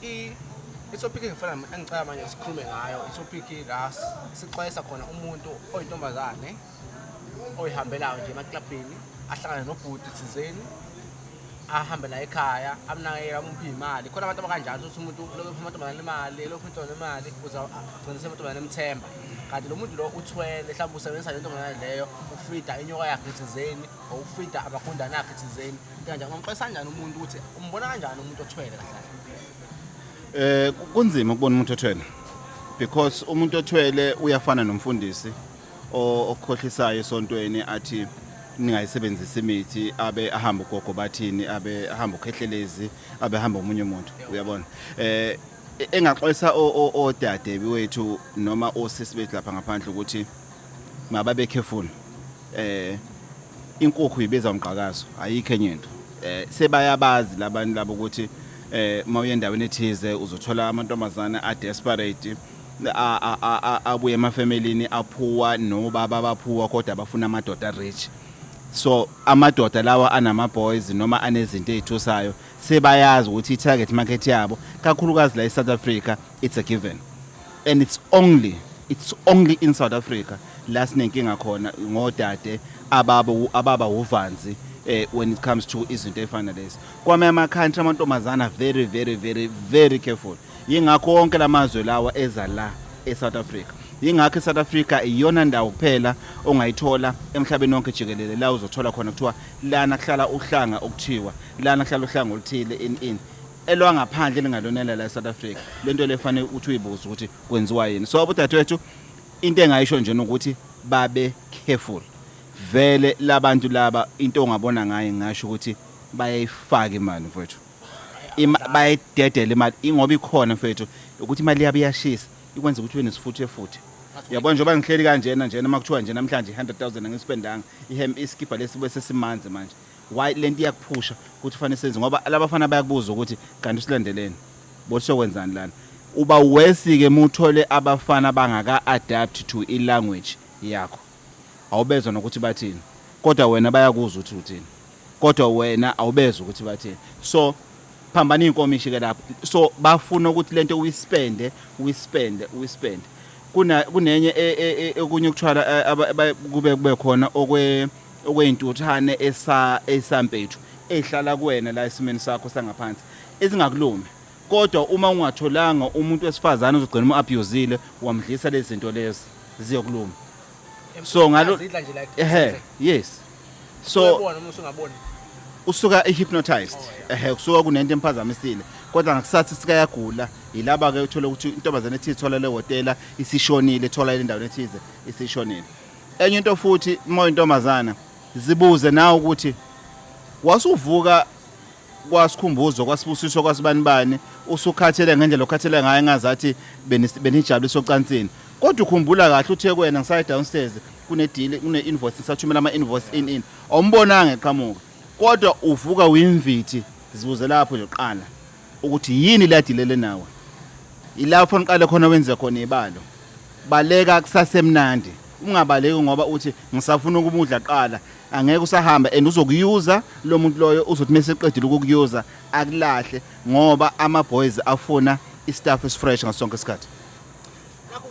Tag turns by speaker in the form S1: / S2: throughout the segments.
S1: i-topic engifana engicela manje sikhulume ngayo i-topic la sixwayisa khona umuntu oyintombazane oyihambelayo nje emaklabhini ahlangane nobhuti thizeni ahambe la ekhaya amnakekela amuphe imali khona abantu abakanjalo ukuthi umuntu lokho amantombazane imali lokho intombazane imali uza agcina semantombazane emthemba kanti lo muntu lo uthwele mhlawumbe usebenzisa le ntombazane leyo ufida inyoka yakhe thizeni or ufida abakundana yakhe thizeni kanjani umxwayisa kanjani umuntu ukuthi umbona kanjani umuntu othwele kahle
S2: kunzima ukubona umuntu othwele because umuntu othwele uyafana nomfundisi okhohlisayo esontweni athi ningayisebenzisa imithi abe ahamba ugogo bathini abe ahamba ukhehlelezi abe ahamba umunye umuntu uyabona engaxolisa odade wethu noma osisi bethu lapha ngaphandle ukuthi mababe careful inkukhu ibeza umqhakazo ayikho enye into sebayabazi labantu labo ukuthi mawuye endaweni ethize uzothola amantombazana a desperate abuye emafamilini aphuwa nobaba abaphuwa kodwa bafuna amadoda rich so amadoda lawa anama boys noma anezinto ezithusayo sebayazi ukuthi i-target market yabo kakhulukazi la eSouth Africa it's a given and it's only in South Africa la sinenkinga khona ngodade ababa uvanzi when it comes to izinto efana lezi kwamanye ama-country amantombazana very careful yingakho wonke lamazwe lawa eza la eSouth Africa yingakho eSouth Africa iyona ndawo kuphela ongayithola emhlabeni wonke jikelele la uzothola khona kuthiwa lana kuhlala uhlanga okuthiwa lana kuhlala uhlanga oluthile in elwa ngaphandle lingalonela la eSouth Africa lento lefanele uthi uyibuza ukuthi kwenziwa yini so abodadewethu into engayisho nje ukuthi babe careful vele labantu laba into ongabona ngaye ngasho ukuthi bayayifaka imali mfowethu bayidedela imali ingoba ikhona mfowethu ukuthi imali yabo iyashisa ikwenza ukuthi wenesifuthe futhi yabona njengoba ngihleli kanjena makuthiwa nje namhlanje 100,000 angispendanga iskipha lesibe sesimanzi manje why lento iyakuphusha ukuthi fanele senze ngoba labafana bayakubuza ukuthi kanti usilandeleni bothi sokwenzani lana uba wesike muthole abafana bangaka adapt to ilanguage yakho awubezwa nokuthi bathini kodwa wena bayakuzwa ukuthi uthini kodwa wena awubezwa ukuthi bathini so phambana inkomishi ke lapho so bafuna ukuthi lento uyispende kunenye okunye ukuthwala kube khona okweintuthane esampethu ehlala kuwena la esimeni sakho sangaphansi ezingakulumi kodwa uma ungatholanga umuntu wesifazana uzogcina uma-abusile wamdlisa lezi zinto lezi ziyokuluma so ngalo yes so usuka hypnotized kusuka kunento emphazamisile kodwa ngakusathi sikayagula yilaba ke uthola ukuthi intombazane ethi ithola le hotela isishonile ithola le ndawo ethize isishonile enye into futhi uma intombazana zibuze nawe ukuthi wasuvuka kwasikhumbuzo kwasibusiswa kwasibani usukhathele ngendlela okhathele ngayo engazathi benijabulisa ocansini kodwa ukhumbula kahle uthe kwena ngisayi downstairs kune-invoice ngisathumela ama-invoice in awumbonanga eqhamuka kodwa uvuka uyimvithi zibuze lapho nje uqala ukuthi yini ladilele nawe ilapho niqale khona wenze khona ibalo baleka kusasemnandi ungabaleki ngoba uthi ngisafuna ukumudla qala angeke usahamba and uzokuyuza lo muntu loyo uzothi mase eqedile ukukuyuza akulahle ngoba ama boys afuna istaff esifresh ngasonke isikhathi
S1: nakho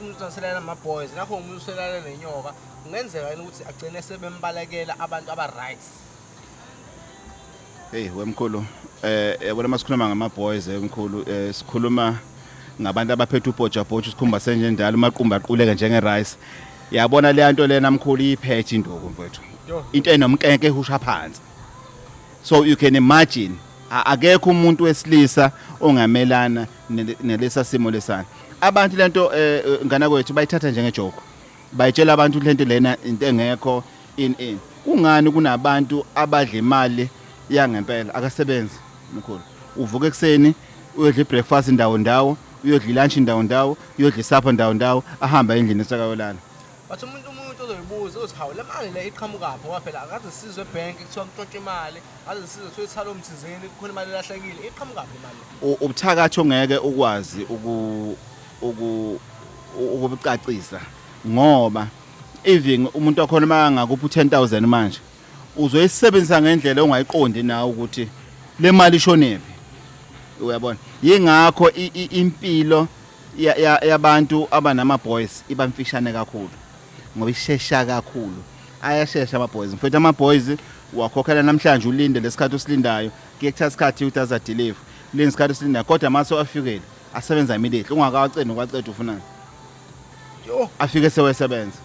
S1: umuntu uselela ama boys nakho umuntu uselela nenyoka kungenzeka ukuthi agcine sebembalekela abantu aba rights
S2: hey wemkhulu yabona masikhuluma ngama boys wemkhulu sikhuluma ngabantu abaphethe ubhoja sikhumba senje njalo maqumba aquleke njenge rice yabona le nto lena mkhulu iphethe induku mfowethu into enomkenke ehusha phansi so you can imagine akekho umuntu wesilisa ongamelana nelesa simo lesana abantu lento ngana kwethu bayithatha njenge joke bayitshela abantu lento lena into engekho in kungani kunabantu abadla imali yangempela akasebenzi mkhulu uvuka ekseni uyodla ibreakfast ndawo uyodla lunch ndawo uyodla isapho ndawo ahamba endlini esakayolala
S1: bathi umuntu ozoyibuza uthi hawu le mali le iqhamuka lapho ngoba phela akaze sizwe ebank kuthiwa kuntshontshe imali akaze sizwe kuthiwa ithalo umthizeni kukhona imali elahlekile iqhamuka lapho imali
S2: ubuthakathi ongeke ukwazi ukubucacisa ngoba even umuntu wakhona mangakupha 10,000 manje uzoyisebenzisa ngendlela ongayiqondi nawe ukuthi le mali ishonephi uyabona yingakho impilo yabantu abanama boys ibamfishane kakhulu ngoba ishesha kakhulu ayashesha ama boys mfethu ama boys wakhokhela namhlanje ulinde lesikhathi usilindayo kuyekuthatha isikhathi ukuthi aza deliver leni isikhathi usilindayo kodwa mase afikele asebenza immediately ungakawacela ukwaceda ufunani
S1: yo
S2: afike sewesebenza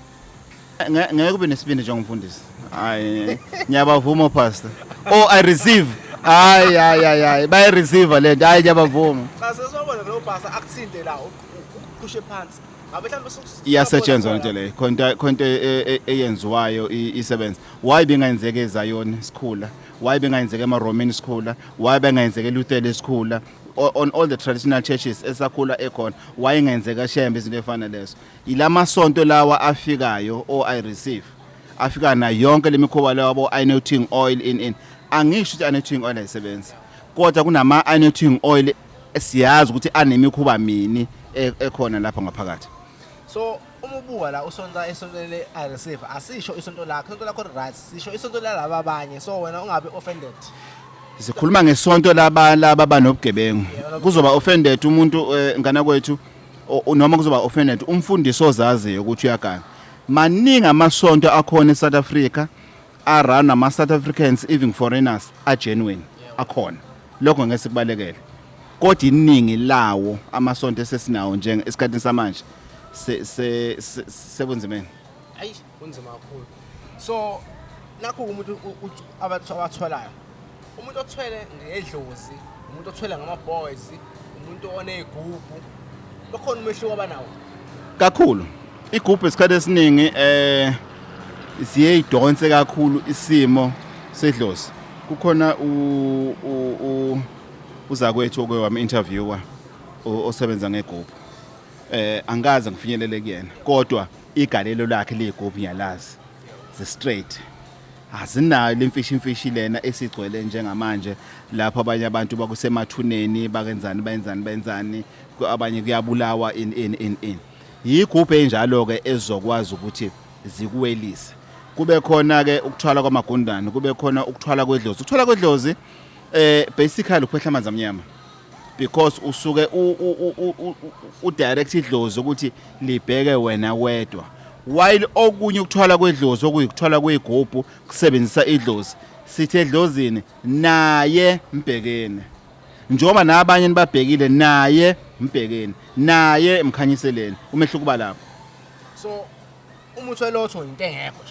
S2: ngeke kube nesibindi njengomfundisi hayi ngiyabavuma pastor I receive hayi bayi receive lento hayi ngiyabavuma
S1: cha sesibona lo bhasa akuthinte la uqhushe phansi ngabe mhlawumbe
S2: iyasetshenzwa into leyo khonto eyenziwayo isebenza why bengayenzeka eZion sikhula why bengayenzeka eMaroman sikhula why bengayenzeka eLuthela esikhula on all the traditional churches esakhula ekhona why ingenzeka shembe izinto efana lezo ilamasonto lawa afikayo I receive afika na yonke lemikhuba lawo abo anointing oil in angisho ukuthi anointing oil ayisebenzi kodwa kunama anointing oil siyazi ukuthi anemikhuba mini ekhona lapha ngaphakathi.
S1: So uma ubuka la usonto esontele I receive asisho isonto lakho right sisho isonto lalaba abanye so wena ungabe offended.
S2: Sikhuluma ngesonto laba banobugebengu kuzoba offended umuntu ngana kwethu noma kuzoba offended umfundisi ozaziyo ukuthi uyaganga maningi amasonto akhona eSouth Africa arun ama South Africans even foreigners are genuine akhona lokho ngeke sikubalekele kodwa iningi lawo amasonto esesinawo nje esikhathini samanje sebunzimeni
S1: Ayi kunzima kakhulu. So nakho umuntu abathwalayo umuntu othwele ngedlozi umuntu othwele ngama boys umuntu onezigubu bakhona umehluko abanawo
S2: kakhulu igroup esikhathi esiningi siyayidonse kakhulu isimo sedlozi kukhona uzakwethu okwewami interviewer osebenza ngegroup angaze ngifinyelele kuyena kodwa igalelo lakhe legroup ngiyalazi ze straight azinayo lemfishi lena esigcwele njengamanje lapho abanye abantu bakusemathuneni bayenzani abanye kuyabulawa in yigroup enjalo ke ezokwazi ukuthi zikuwelise kube khona ke ukuthwala kwamagundane kube khona ukuthwala kwedlozi basically uphehla amanzi amnyama because usuke u direct idlozi ukuthi libheke wena wedwa while okunye ukuthwala kwedlozi okuyikuthwala kwegroup kusebenzisa idlozi sithe edlozini naye mbhekene njoba nabanye nibabhekile naye mbhekene naye emkhanyiseleni umehluko kuba lapho
S1: so umuthi welotho into engekho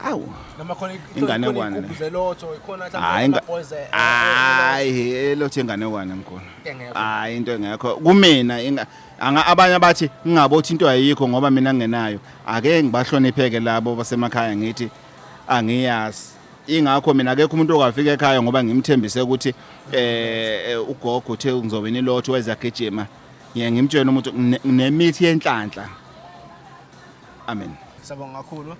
S2: awu
S1: noma khona
S2: inganekwane
S1: zelotho ikhona mhlawumbe boys
S2: hayi elotho inganekwane mkhona hayi into engekho kumina abanye abathi ngingabothi into ayikho ngoba mina ngingenayo ake ngibahlonipheke labo basemakhaya ngithi angiyazi ingakho mina akekho umuntu okafika ekhaya ngoba ngimthembise ukuthi ugogo uthe ngizobe nilotho wezagijima ngimtshela umuntu nemithi yenhlanhla amen
S1: sabonga kakhulu